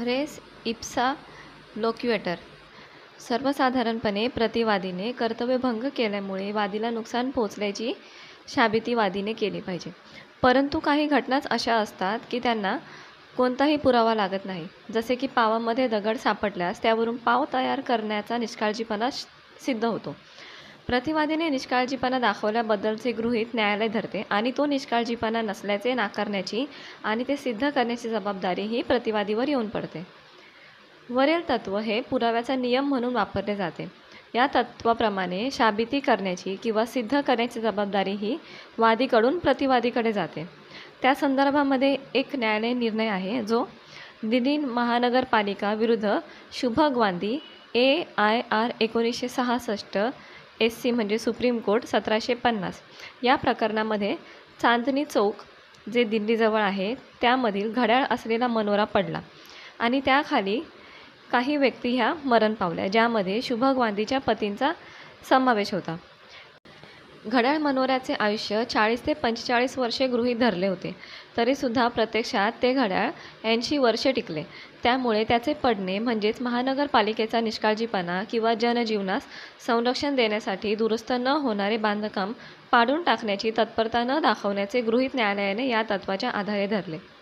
Race Ipsa लोक्युएटर. सर्वसाधारणपणे प्रतिवादीने कर्तव्यभंग केल्यामुळे वादीला नुकसान पोहोचल्याची साबिती वादीने केली पाहिजे. परंतु काही घटनाच अशा असतात की त्यांना कोणताही पुरावा लागत नाही. जसे की पावामध्ये दगड सापडल्यास त्यावरून पाव तयार करण्याचा निष्काळजीपणा सिद्ध होतो. प्रतिवादीने निष्काळजीपणा दाखवल्याबद्दलचे गृहीत न्यायालय धरते आणि तो निष्काळजीपणा नसल्याचे नाकारण्याची आणि ते सिद्ध करण्याची जबाबदारी ही प्रतिवादीवर येऊन पडते. वरील तत्त्व हे पुराव्याचा नियम म्हणून वापरले जाते. या तत्त्वाप्रमाणे साबिती करण्याची किंवा सिद्ध करण्याची जबाबदारी ही वादीकडून प्रतिवादीकडे जाते. त्या संदर्भामध्ये एक न्यायालयीन निर्णय आहे जो दिल्ली महानगरपालिका विरुद्ध शुभ ग्वांदी AIR 1966 SC म्हणजे सुप्रीम कोर्ट 1750 या प्रकरणामध्ये चांदणी चौक जे दिल्लीजवळ आहे त्यामधील घड्याळ असलेला मनोरा पडला आणि त्याखाली काही व्यक्ती ह्या मरण पावल्या, ज्यामध्ये शुभ ग्वांदीच्या पतींचा समावेश होता. घड्याळ मनोऱ्याचे आयुष्य 40 ते 45 वर्षे गृहीत धरले होते, तरीसुद्धा प्रत्यक्षात ते घड्याळ 80 वर्षे टिकले. त्यामुळे त्याचे पडणे म्हणजेच महानगरपालिकेचा निष्काळजीपणा किंवा जनजीवनास संरक्षण देण्यासाठी दुरुस्त न होणारे बांधकाम पाडून टाकण्याची तत्परता न दाखवण्याचे गृहीत न्यायालयाने या तत्त्वाच्या आधारे धरले.